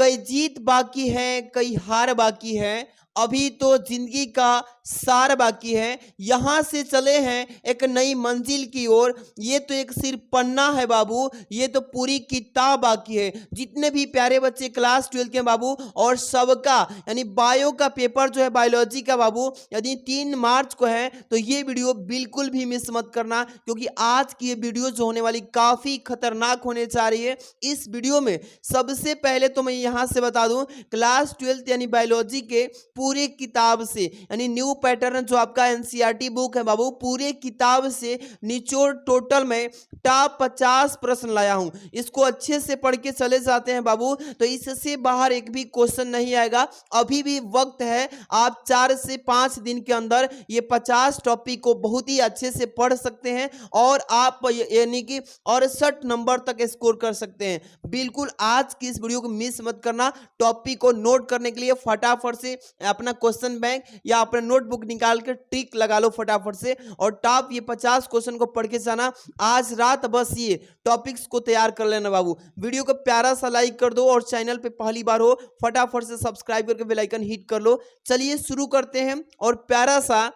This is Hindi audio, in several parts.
कई जीत बाकी है, कई हार बाकी है, अभी तो जिंदगी का सार बाकी है, यहां से चले हैं एक नई मंजिल की ओर। ये तो एक सिर्फ पन्ना है बाबू, ये तो पूरी किताब बाकी है। जितने भी प्यारे बच्चे क्लास 12 के हैं बाबू, और सबका यानी बायो का पेपर जो है, बायोलॉजी का बाबू, यदि 3 मार्च को है तो ये वीडियो बिल्कुल भी मिस मत करना, क्योंकि आज की ये वीडियो जो होने वाली काफी खतरनाक होने जा रही है। इस वीडियो में सबसे पहले तो मैं यहां से बता दूं, क्लास 12 यानी बायोलॉजी के पूरे किताब से, यानी न्यू पैटर्न जो आपका एनसीईआरटी बुक है बाबू, पूरे किताब से निचोड़ टोटल में टॉप 50 प्रश्न लाया हूं। इसको अच्छे से पढ़ के चले जाते हैं बाबू तो इससे बाहर एक भी क्वेश्चन नहीं आएगा। अभी भी वक्त है, आप 4 से 5 दिन के अंदर ये 50 टॉपिक को बहुत ही अच्छे से पढ़ सकते हैं और आप यानी कि 68 नंबर तक स्कोर कर सकते हैं। बिल्कुल आज की इस वीडियो को मिस मत करना। टॉपिक को नोट करने के लिए फटाफट से अपना क्वेश्चन बैंक या अपना नोटबुक निकाल के टिक लगा लो फटाफट से, और टॉप ये 50 क्वेश्चन को पढ़ के जाना। आज रात बस ये टॉपिक्स को तैयार कर लेना बाबू। वीडियो को प्यारा सा लाइक कर दो, और चैनल पे पहली बार हो फटाफट से सब्सक्राइब करके बेल आइकन हिट कर लो। चलिए शुरू करते हैं, और प्यारा सा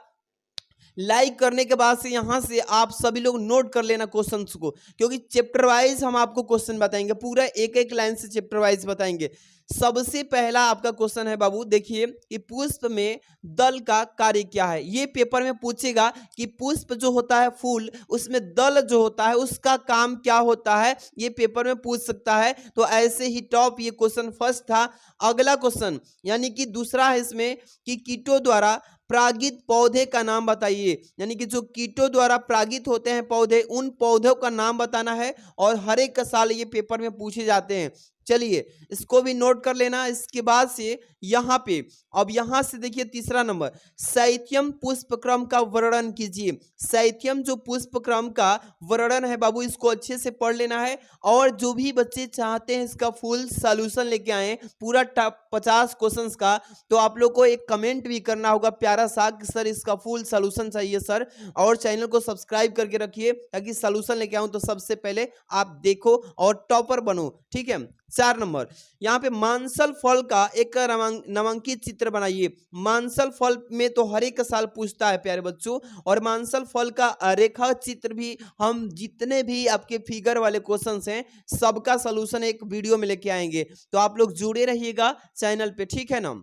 लाइक करने के बाद से यहां से आप सभी लोग नोट कर लेना क्वेश्चंस को, क्योंकि चैप्टर वाइज हम आपको क्वेश्चन बताएंगे, पूरा एक एक लाइन से चैप्टर वाइज बताएंगे। सबसे पहला आपका क्वेश्चन है बाबू, देखिए कि पुष्प में दल का कार्य क्या है। ये पेपर में पूछेगा कि पुष्प जो होता है फूल, उसमें दल जो होता है उसका काम क्या होता है, ये पेपर में पूछ सकता है। तो ऐसे ही टॉप ये क्वेश्चन फर्स्ट था। अगला क्वेश्चन यानी कि दूसरा है इसमें कि कीटों द्वारा परागित पौधे का नाम बताइए, यानी कि जो कीटों द्वारा परागित होते हैं पौधे, उन पौधों का नाम बताना है, और हर एक साल ये पेपर में पूछे जाते हैं। चलिए इसको भी नोट कर लेना। इसके बाद से यहाँ पे अब यहाँ से देखिए तीसरा नंबर, शैत्यम पुष्पक्रम का वर्णन कीजिए। शैत्यम जो पुष्पक्रम का वर्णन है बाबू, इसको अच्छे से पढ़ लेना है। और जो भी बच्चे चाहते हैं इसका फुल सॉल्यूशन लेके आए पूरा टॉप 50 क्वेश्चंस का, तो आप लोग को एक कमेंट भी करना होगा प्यारा सा कि सर इसका फुल सॉल्यूशन चाहिए सर, और चैनल को सब्सक्राइब करके रखिए ताकि सॉल्यूशन लेके आऊं तो सबसे पहले आप देखो और टॉपर बनो, ठीक है। 4 नंबर यहाँ पे मानसल फल का एक नामांकित चित्र बनाइए। मानसल फल में तो हर एक साल पूछता है प्यारे बच्चों, और मानसल फल का रेखा चित्र भी हम जितने भी आपके फिगर वाले क्वेश्चंस हैं सबका सलूशन एक वीडियो में लेके आएंगे, तो आप लोग जुड़े रहिएगा चैनल पे, ठीक है ना।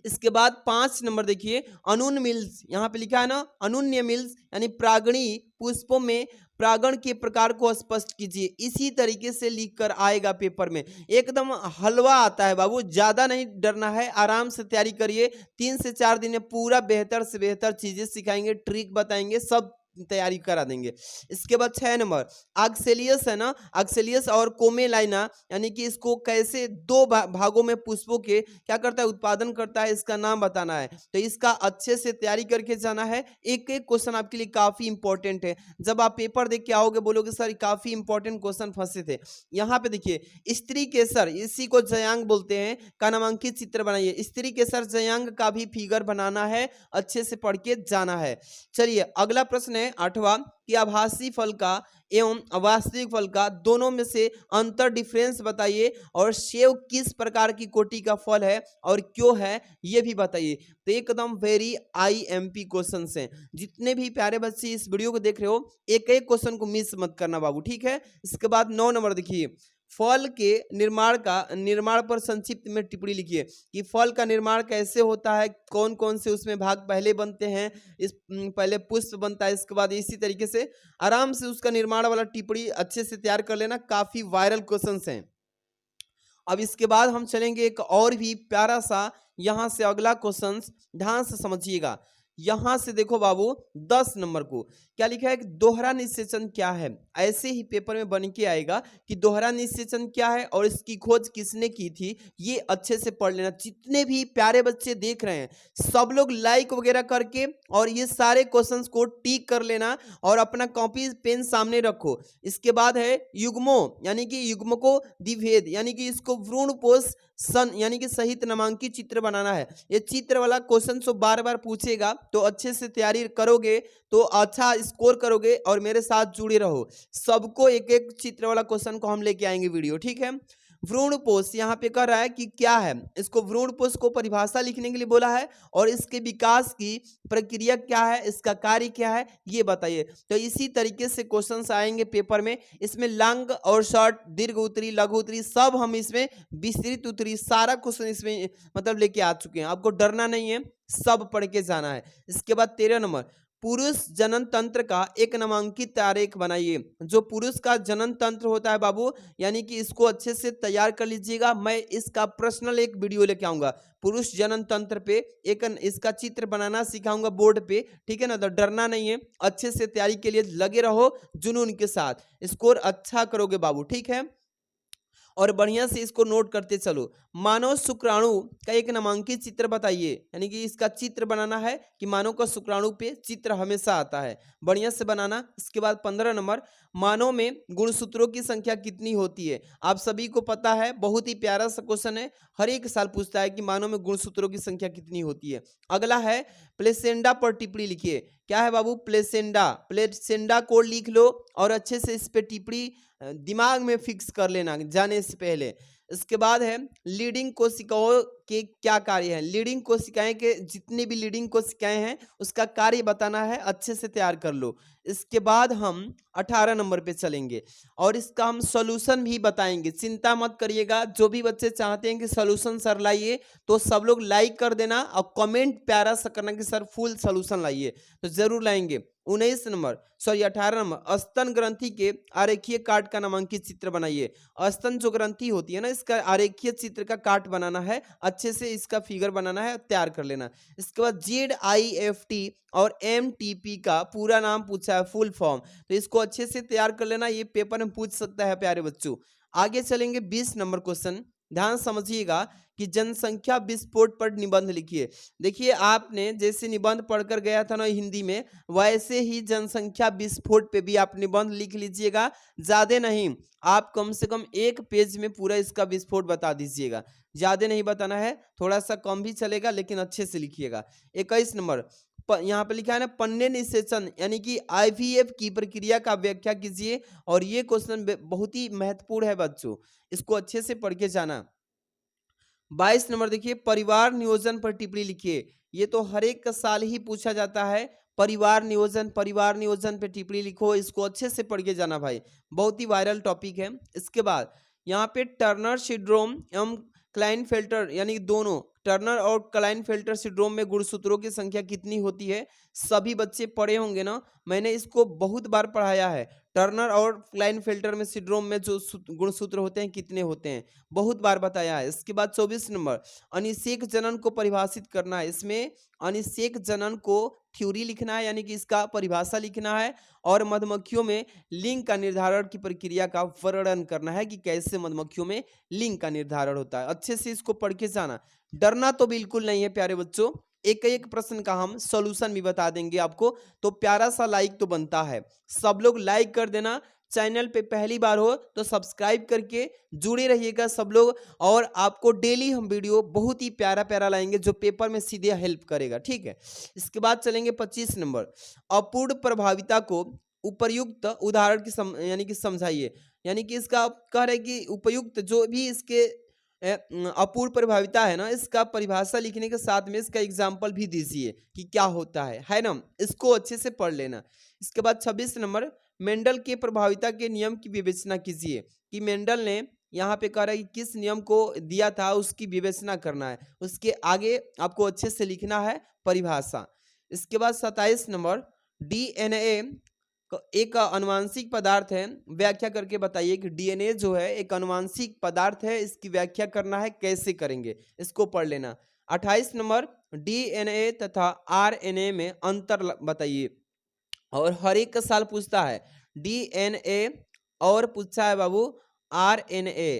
इसके बाद 5 नंबर देखिए, अनून मिल्स, यहाँ पे लिखा है ना अनून्य मिल्स, यानी प्रागणी पुष्पों में परागण के प्रकार को स्पष्ट कीजिए। इसी तरीके से लिख कर आएगा पेपर में, एकदम हलवा आता है बाबू, ज्यादा नहीं डरना है, आराम से तैयारी करिए। 3 से 4 दिन में पूरा बेहतर से बेहतर चीजें सिखाएंगे, ट्रिक बताएंगे, सब तैयारी करा देंगे। इसके बाद 6 नंबर आक्सेलियस है ना, आक्सेलियस और कोमेलाइना, यानी कि इसको कैसे 2 भागों में पुष्पों के क्या करता है, उत्पादन करता है, इसका नाम बताना है। तो इसका अच्छे से तैयारी करके जाना है। एक एक क्वेश्चन आपके लिए काफी इंपॉर्टेंट है, जब आप पेपर देख के आओगे बोलोगे सर काफी इंपॉर्टेंट क्वेश्चन फंसे थे। यहाँ पे देखिए स्त्री केसर, इसी को जयांग बोलते हैं, का नामांकित चित्र बनाइए। स्त्री केसर जयांग का भी फिगर बनाना है, अच्छे से पढ़ के जाना है। चलिए अगला प्रश्न है 8वां कि आभासी फल का एवं वास्तविक फल का दोनों में से अंतर डिफरेंस बताइए, और सेव किस प्रकार की कोटि का फल है और क्यों है ये भी बताइए। तो एकदम वेरी आईएमपी क्वेश्चंस हैं। जितने भी प्यारे बच्चे इस वीडियो को देख रहे हो एक एक क्वेश्चन को मिस मत करना बाबू, ठीक है। इसके बाद 9 नंबर देखिए, फल के निर्माण पर संक्षिप्त में टिप्पणी लिखिए कि फल का निर्माण कैसे होता है, कौन कौन से उसमें भाग पहले बनते हैं, इस पहले पुष्प बनता है, इसके बाद इसी तरीके से आराम से उसका निर्माण वाला टिप्पणी अच्छे से तैयार कर लेना, काफी वायरल क्वेश्चंस हैं। अब इसके बाद हम चलेंगे एक और भी प्यारा सा, यहां से अगला क्वेश्चन ध्यान से समझिएगा। यहां से देखो बाबू 10 नंबर को क्या लिखा है कि दोहरा निषेचन क्या है। ऐसे ही पेपर में बन के आएगा कि दोहरा निषेचन क्या है और इसकी खोज किसने की थी, ये अच्छे से पढ़ लेना। जितने भी प्यारे बच्चे देख रहे हैं सब लोग लाइक वगैरह करके और ये सारे क्वेश्चंस को टिक कर लेना और अपना कॉपी पेन सामने रखो। इसके बाद है युग्मों, यानी कि युग्मको द्विभेद, यानी कि इसको भ्रूणपोष सन यानी कि सहित नामांकित चित्र बनाना है। ये चित्र वाला क्वेश्चन तो बार बार पूछेगा, तो अच्छे से तैयारी करोगे तो अच्छा स्कोर करोगे, और मेरे साथ जुड़े रहो। सबको एक एक चित्र वाला क्वेश्चन को हम लेके आएंगे वीडियो, ठीक है। भ्रूणपोष यहाँ पे कह रहा है कि क्या है, इसको भ्रूणपोष को परिभाषा लिखने के लिए बोला है और इसके विकास की प्रक्रिया क्या है, इसका कार्य क्या है, ये बताइए। तो इसी तरीके से क्वेश्चंस आएंगे पेपर में। इसमें लंग और शॉर्ट, दीर्घ उत्तरी, लघु उत्तरी सब हम इसमें विस्तृत उत्तरी सारा क्वेश्चन इसमें मतलब लेके आ चुके हैं। आपको डरना नहीं है, सब पढ़ के जाना है। इसके बाद 13 नंबर, पुरुष जनन तंत्र का एक नामांकित आरेख बनाइए। जो पुरुष का जनन तंत्र होता है बाबू, यानी कि इसको अच्छे से तैयार कर लीजिएगा। मैं इसका पर्सनल एक वीडियो लेके आऊंगा पुरुष जनन तंत्र पे, एक इसका चित्र बनाना सिखाऊंगा बोर्ड पे, ठीक है ना। तो डरना नहीं है, अच्छे से तैयारी के लिए लगे रहो जुनून के साथ, स्कोर अच्छा करोगे बाबू, ठीक है। और बढ़िया से इसको नोट करते चलो। मानव शुक्राणु का एक नामांकित चित्र बताइए, यानी कि इसका चित्र बनाना है कि मानव का शुक्राणु पे चित्र हमेशा आता है, बढ़िया से बनाना। इसके बाद 15 नंबर, मानव में गुणसूत्रों की संख्या कितनी होती है। आप सभी को पता है, बहुत ही प्यारा सा क्वेश्चन है, हर एक साल पूछता है कि मानव में गुणसूत्रों की संख्या कितनी होती है। अगला है प्लेसेंडा पर टिप्पणी लिखिए। क्या है बाबू, प्लेसेंडा। प्लेसेंडा को लिख लो और अच्छे से इस पे टिप्पणी दिमाग में फिक्स कर लेना जाने से पहले। इसके बाद है लीडिंग कोशिकाओं के क्या कार्य है। लीडिंग कोशिकाएं के जितनी भी लीडिंग कोशिकाएं हैं उसका कार्य बताना है, अच्छे से तैयार कर लो। इसके बाद हम 18 नंबर पे चलेंगे और इसका हम सॉल्यूशन भी बताएंगे, चिंता मत करिएगा। जो भी बच्चे चाहते हैं कि सॉल्यूशन सर लाइए तो सब लोग लाइक कर देना और कमेंट प्यारा सा करना कि सर फुल सॉल्यूशन लाइए, तो जरूर लाएंगे। 18 नंबर, स्तन ग्रंथि के आरेखीय काट का नामांकित चित्र बनाइए। स्तन जो ग्रंथि होती है ना, इसका आरेखीय चित्र का काट बनाना है, अच्छे से इसका फिगर बनाना है, तैयार कर लेना। इसके बाद ZIFT और MTP का पूरा नाम पूछा है, फुल फॉर्म, तो इसको अच्छे से तैयार कर लेना, ये पेपर में पूछ सकता है प्यारे बच्चों। आगे चलेंगे 20 नंबर क्वेश्चन, ध्यान समझिएगा कि जनसंख्या विस्फोट पर निबंध लिखिए। देखिए आपने जैसे निबंध पढ़कर गया था ना हिंदी में, वैसे ही जनसंख्या विस्फोट पे भी आप निबंध लिख लीजिएगा। ज्यादा नहीं, आप कम से कम एक पेज में पूरा इसका विस्फोट बता दीजिएगा, ज्यादा नहीं बताना है, थोड़ा सा कम भी चलेगा लेकिन अच्छे से लिखिएगा। 21 नंबर, यहाँ पे लिखा है ना, पन्ने निषेचन यानी कि IVF की प्रक्रिया का व्याख्या कीजिए। और ये क्वेश्चन बहुत ही महत्वपूर्ण है बच्चों, इसको अच्छे से पढ़ के जाना। 22 नंबर देखिए, परिवार नियोजन पर टिप्पणी लिखिए। ये तो हर एक साल ही पूछा जाता है, परिवार नियोजन पे टिप्पणी लिखो, इसको अच्छे से पढ़ के जाना भाई, बहुत ही वायरल टॉपिक है। इसके बाद यहाँ पे टर्नर सिंड्रोम एवं क्लाइनफेल्टर यानी दोनों टर्नर और क्लाइनफेल्टर सिंड्रोम में गुणसूत्रों की संख्या कितनी होती है, सभी बच्चे पढ़े होंगे ना, मैंने इसको बहुत बार पढ़ाया है। टर्नर और क्लाइनफेल्टर में सिंड्रोम में जो गुणसूत्र होते हैं कितने होते हैं, बहुत बार बताया है। इसके बाद 24 नंबर, अनिषेक जनन को परिभाषित करना है। इसमें अनिषेक जनन को थ्योरी लिखना है, यानी कि इसका परिभाषा लिखना है, और मधुमक्खियों में लिंग का निर्धारण की प्रक्रिया का वर्णन करना है कि कैसे मधुमक्खियों में लिंग का निर्धारण होता है। अच्छे से इसको पढ़ के जाना, डरना तो बिल्कुल नहीं है प्यारे बच्चों। एक एक प्रश्न का हम सॉल्यूशन भी बता देंगे आपको, तो प्यारा सा लाइक तो बनता है, सब लोग लाइक कर देना। चैनल पे पहली बार हो तो सब्सक्राइब करके जुड़े रहिएगा सब लोग, और आपको डेली हम वीडियो बहुत ही प्यारा प्यारा लाएंगे जो पेपर में सीधे हेल्प करेगा, ठीक है। इसके बाद चलेंगे 25 नंबर, अपूर्ण प्रभाविता को उपयुक्त उदाहरण की यानी कि समझाइए। यानी कि इसका कह रहे कि उपयुक्त जो भी इसके अपूर्ण प्रभाविता है ना, इसका परिभाषा लिखने के साथ में इसका एग्जाम्पल भी दीजिए कि क्या होता है ना, इसको अच्छे से पढ़ लेना। इसके बाद 26 नंबर, मेंडल के प्रभाविता के नियम की विवेचना कीजिए, कि मेंडल ने यहाँ पे कह रहा है कि किस नियम को दिया था उसकी विवेचना करना है, उसके आगे आपको अच्छे से लिखना है परिभाषा। इसके बाद 27 नंबर, DNA एक अनुवांशिक पदार्थ है, व्याख्या करके बताइए कि DNA जो है एक अनुवांशिक पदार्थ है, इसकी व्याख्या करना है, कैसे करेंगे, इसको पढ़ लेना। 28 नंबर, DNA तथा RNA में अंतर बताइए, और हर एक का साल पूछता है DNA और पूछा है बाबू RNA,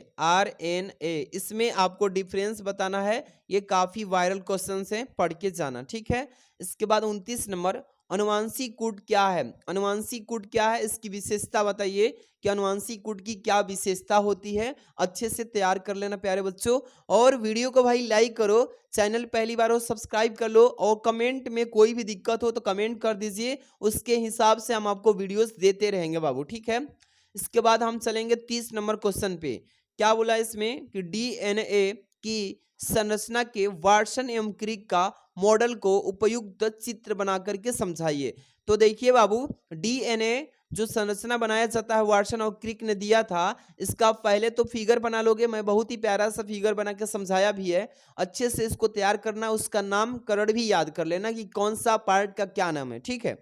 इसमें आपको डिफरेंस बताना है, ये काफी वायरल क्वेश्चन है, पढ़ के जाना, ठीक है। इसके बाद 29 नंबर, अनुवांशिक कूट क्या है। अनुवांशिक कूट क्या है, इसकी विशेषता बताइए कि अनुवांशिक कूट की क्या विशेषता होती है, अच्छे से तैयार कर लेना प्यारे बच्चों। और वीडियो को भाई लाइक करो, चैनल पहली बार हो सब्सक्राइब कर लो, और कमेंट में कोई भी दिक्कत हो तो कमेंट कर दीजिए, उसके हिसाब से हम आपको वीडियोस देते रहेंगे बाबू, ठीक है। इसके बाद हम चलेंगे 30 नंबर क्वेश्चन पे, क्या बोला इसमें कि डीएनए की संरचना के वाटसन एवं क्रिक का मॉडल को उपयुक्त चित्र बना करके समझाइए। तो देखिए बाबू, डीएनए जो संरचना बनाया जाता है वाटसन और क्रिक ने दिया था, इसका पहले तो फिगर बना लोगे। मैं बहुत ही प्यारा सा फिगर बना के समझाया भी है, अच्छे से इसको तैयार करना, उसका नामकरण भी याद कर लेना कि कौन सा पार्ट का क्या नाम है, ठीक है।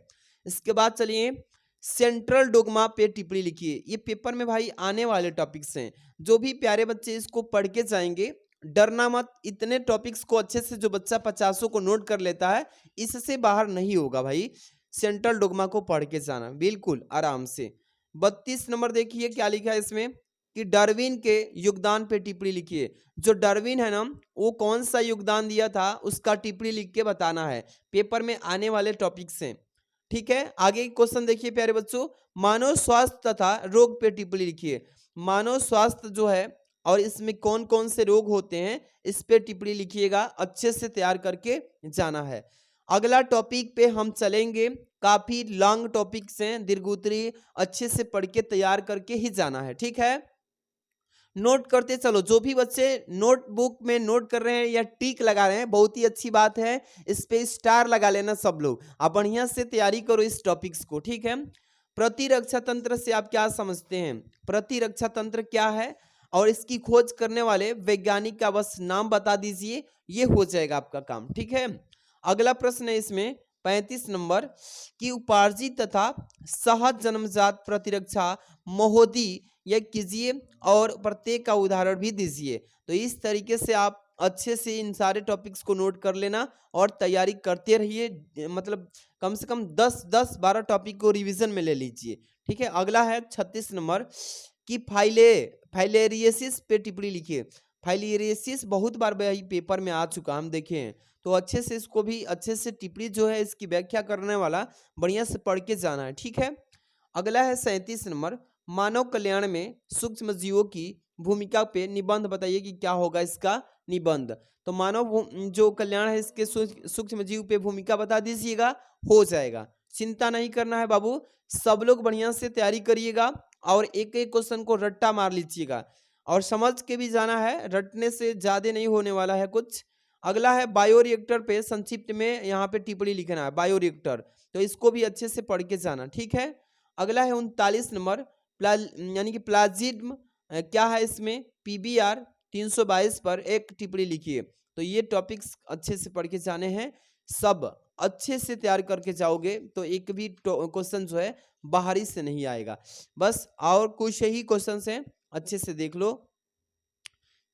इसके बाद चलिए सेंट्रल डोगमा पे टिप्पणी लिखिए। ये पेपर में भाई आने वाले टॉपिक्स हैं, जो भी प्यारे बच्चे इसको पढ़ के जाएंगे डरना मत। इतने टॉपिक्स को अच्छे से जो बच्चा 50 को नोट कर लेता है, इससे बाहर नहीं होगा भाई। सेंट्रल डोगमा को पढ़ के जाना बिल्कुल आराम से। 32 नंबर देखिए क्या लिखा है इसमें कि डार्विन के योगदान पे टिप्पणी लिखिए। जो डार्विन है ना, वो कौन सा योगदान दिया था उसका टिप्पणी लिख के बताना है। पेपर में आने वाले टॉपिक्स हैं, ठीक है। आगे क्वेश्चन देखिए प्यारे बच्चों, मानव स्वास्थ्य तथा रोग पे टिप्पणी लिखिए। मानव स्वास्थ्य जो है और इसमें कौन कौन से रोग होते हैं, इस पे टिप्पणी लिखिएगा, अच्छे से तैयार करके जाना है। अगला टॉपिक पे हम चलेंगे, काफी लॉन्ग टॉपिक्स हैं, दीर्घोत्तरी, अच्छे से पढ़ के तैयार करके ही जाना है, ठीक है। नोट करते चलो, जो भी बच्चे नोटबुक में नोट कर रहे हैं या टिक लगा रहे हैं, बहुत ही अच्छी बात है। इस पे स्टार लगा लेना सब लोग। आप बढ़िया से तैयारी करो इस टॉपिक्स को, ठीक है। प्रतिरक्षा तंत्र से आप क्या समझते हैं? प्रतिरक्षा तंत्र क्या है और इसकी खोज करने वाले वैज्ञानिक का बस नाम बता दीजिए, ये हो जाएगा आपका काम, ठीक है। अगला प्रश्न है इसमें 35 नंबर की उपार्जित तथा सहज जन्मजात प्रतिरक्षा महोदी यह कीजिए और प्रत्येक का उदाहरण भी दीजिए। तो इस तरीके से आप अच्छे से इन सारे टॉपिक्स को नोट कर लेना और तैयारी करते रहिए, मतलब कम से कम 10-12 टॉपिक को रिवीजन में ले लीजिए, ठीक है। अगला है 36 नंबर कि फाइलेरियसिस पे टिप्पणी लिखिए। फाइलेरियसिस बहुत बार भाई पेपर में आ चुका, हम देखे हैं, तो अच्छे से इसको भी अच्छे से टिप्पणी जो है इसकी व्याख्या करने वाला बढ़िया से पढ़ के जाना है, ठीक है। अगला है 37 नंबर, मानव कल्याण में सूक्ष्म जीवों की भूमिका पे निबंध बताइए कि क्या होगा इसका निबंध। तो जो कल्याण है इसके सूक्ष्म जीव पे भूमिका बता दीजिएगा, हो जाएगा। चिंता नहीं करना है बाबू, सब लोग बढ़िया से तैयारी करिएगा और एक एक क्वेश्चन को रट्टा मार लीजिएगा और समझ के भी जाना है, रटने से ज्यादा नहीं होने वाला है कुछ। अगला है बायोरिएक्टर पे संक्षिप्त में यहाँ पे टिप्पणी लिखना है, बायोरिएक्टर, तो इसको भी अच्छे से पढ़ के जाना, ठीक है। अगला है 39 नंबर यानी कि प्लाज्मिड क्या है इसमें, पीबीआर 322 पर एक टिप्पणी लिखिए। तो ये टॉपिक्स अच्छे से पढ़ के जाने हैं, सब अच्छे से तैयार करके जाओगे तो एक भी क्वेश्चन जो है बाहरी से नहीं आएगा। बस और कुछ ही क्वेश्चन हैं, अच्छे से देख लो।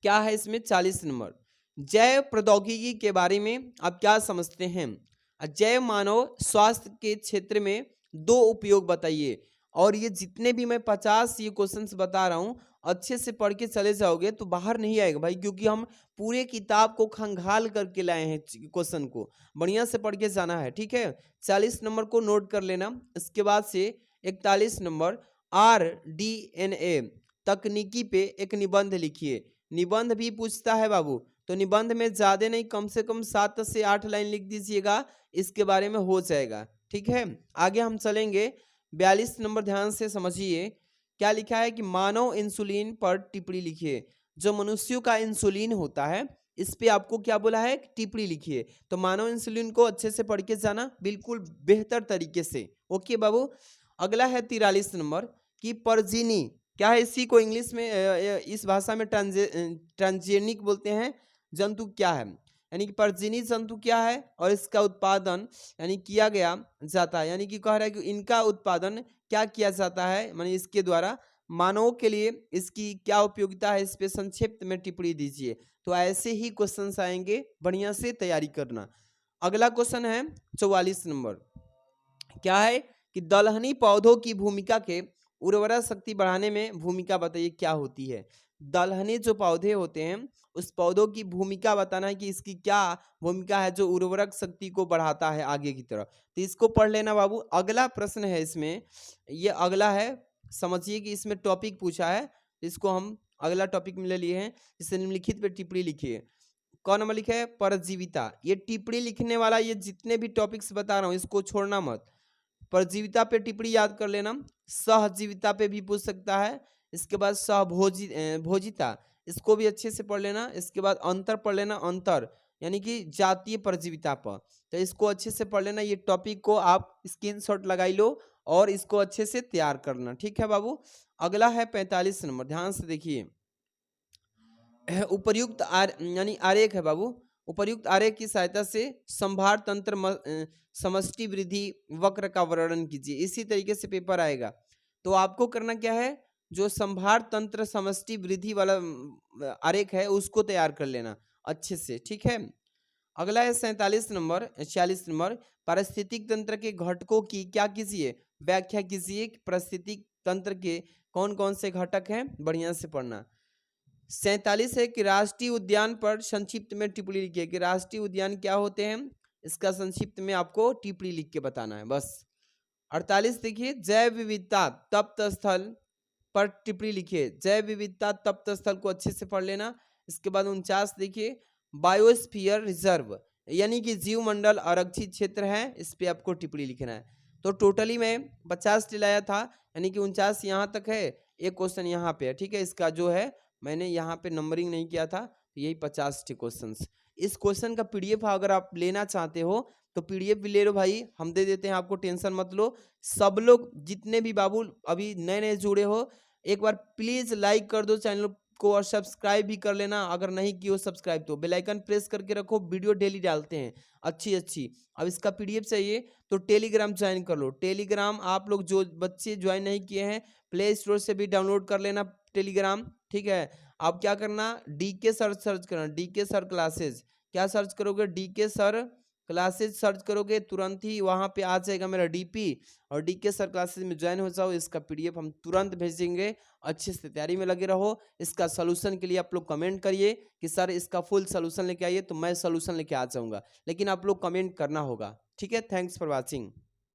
क्या है इसमें 40 नंबर, जैव प्रौद्योगिकी के बारे में आप क्या समझते हैं? जैव मानव स्वास्थ्य के क्षेत्र में 2 उपयोग बताइए। और ये जितने भी मैं 50 ये क्वेश्चंस बता रहा हूँ, अच्छे से पढ़ के चले जाओगे तो बाहर नहीं आएगा भाई, क्योंकि हम पूरे किताब को खंगाल करके लाए हैं, क्वेश्चन को बढ़िया से पढ़ के जाना है, ठीक है। 40 नंबर को नोट कर लेना। इसके बाद से 41 नंबर RDNA तकनीकी पे एक निबंध लिखिए। निबंध भी पूछता है बाबू, तो निबंध में ज्यादा नहीं, कम से कम 7 से 8 लाइन लिख दीजिएगा, इसके बारे में हो जाएगा, ठीक है। आगे हम चलेंगे 42 नंबर, ध्यान से समझिए क्या लिखा है कि मानव इंसुलिन पर टिप्पणी लिखिए। जो मनुष्यों का इंसुलिन होता है इस पे आपको क्या बोला है, टिप्पणी लिखिए। तो मानव इंसुलिन को अच्छे से पढ़ के जाना बिल्कुल बेहतर तरीके से, ओके बाबू। अगला है 43 नंबर की परजीनी क्या है, इसी को इंग्लिश में इस भाषा में ट्रांसजेनिक बोलते हैं, जंतु क्या है, यानी कि परजीवी जंतु क्या है और इसका उत्पादन यानी किया गया जाता है, यानी कि कह रहा है कि इनका उत्पादन क्या किया जाता है, माने इसके द्वारा मानवों के लिए इसकी क्या उपयोगिता है, इस पे संक्षिप्त में टिप्पणी दीजिए। तो ऐसे ही क्वेश्चंस आएंगे, बढ़िया से तैयारी करना। अगला क्वेश्चन है 44 नंबर, क्या है कि दलहनी पौधों की भूमिका के उर्वरा शक्ति बढ़ाने में भूमिका बताइए क्या होती है। दलहनी जो पौधे होते हैं उस पौधों की भूमिका बताना है कि इसकी क्या भूमिका है जो उर्वरक शक्ति को बढ़ाता है आगे की तरफ। तो इसको पढ़ लेना बाबू। अगला प्रश्न है इसमें, ये अगला है, समझिए कि इसमें टॉपिक पूछा है, इसको हम अगला टॉपिक में ले लिए हैं। इसे निम्नलिखित पे टिप्पणी लिखिए। कौन नंबर लिखा है, परजीविता। ये टिप्पणी लिखने वाला, ये जितने भी टॉपिक्स बता रहा हूँ इसको छोड़ना मत। परजीविता पे टिप्पणी याद कर लेना, सहजीविता पे भी पूछ सकता है, इसके बाद भोजिता, इसको भी अच्छे से पढ़ लेना। इसके बाद अंतर पढ़ लेना, अंतर यानी कि जातीय परजीविता पर, तो इसको अच्छे से पढ़ लेना। ये टॉपिक को आप स्क्रीनशॉट लगाई लो और इसको अच्छे से तैयार करना, ठीक है बाबू। अगला है 45 नंबर, ध्यान से देखिए। उपर्युक्त यानी आरेख है बाबू। उपर्युक्त आरेख की सहायता से संभार तंत्र समष्टि वृद्धि वक्र का वर्णन कीजिए। इसी तरीके से पेपर आएगा, तो आपको करना क्या है, जो संभार तंत्र समष्टि वृद्धि वाला आरेख है उसको तैयार कर लेना अच्छे से, ठीक है। अगला है 47 नंबर 46 नंबर, पारिस्थितिक तंत्र के घटकों की क्या कीजिए, व्याख्या कीजिए। पारिस्थितिक तंत्र के कौन कौन से घटक हैं, बढ़िया से पढ़ना। 47 है कि राष्ट्रीय उद्यान पर संक्षिप्त में टिप्पणी लिखिए, कि राष्ट्रीय उद्यान क्या होते हैं, इसका संक्षिप्त में आपको टिप्पणी लिख के बताना है बस। 48 देखिए, जैव विविधता तप्त स्थल पर टिप्पणी लिखिए। जैव विविधता तप्त स्थल को अच्छे से पढ़ लेना। इसके बाद 49 देखिए, बायोस्फीयर रिजर्व यानी कि जीव मंडल आरक्षित क्षेत्र है, इस पे आपको टिप्पणी लिखना है। तो टोटली में 50 लाया था, यानी कि 49 यहाँ तक है, एक क्वेश्चन यहाँ पे है, ठीक है। इसका जो है मैंने यहाँ पे नंबरिंग नहीं किया था, तो यही 50 क्वेश्चन। इस क्वेश्चन का पीडीएफ अगर आप लेना चाहते हो तो पीडीएफ भी ले लो भाई, हम दे देते हैं आपको, टेंशन मत लो। सब लोग जितने भी बाबू अभी नए नए जुड़े हो, एक बार प्लीज लाइक कर दो चैनल को और सब्सक्राइब भी कर लेना, अगर नहीं किया सब्सक्राइब तो बेल आइकन प्रेस करके रखो। वीडियो डेली डालते हैं अच्छी अच्छी। अब इसका पीडीएफ चाहिए तो टेलीग्राम ज्वाइन कर लो। टेलीग्राम आप लोग जो बच्चे ज्वाइन नहीं किए हैं, प्ले स्टोर से भी डाउनलोड कर लेना टेलीग्राम, ठीक है। आप क्या करना, डीके सर सर्च करना, डीके सर क्लासेज। क्या सर्च करोगे, डीके सर क्लासेज सर्च करोगे, तुरंत ही वहां पे आ जाएगा मेरा डीपी, और डीके सर क्लासेज में ज्वाइन हो जाओ। इसका पीडीएफ हम तुरंत भेजेंगे, अच्छे से तैयारी में लगे रहो। इसका सोल्यूशन के लिए आप लोग कमेंट करिए कि सर इसका फुल सोल्यूशन लेके आइए, तो मैं सोल्यूशन लेके आ जाऊंगा, लेकिन आप लोग कमेंट करना होगा, ठीक है। Thanks for watching.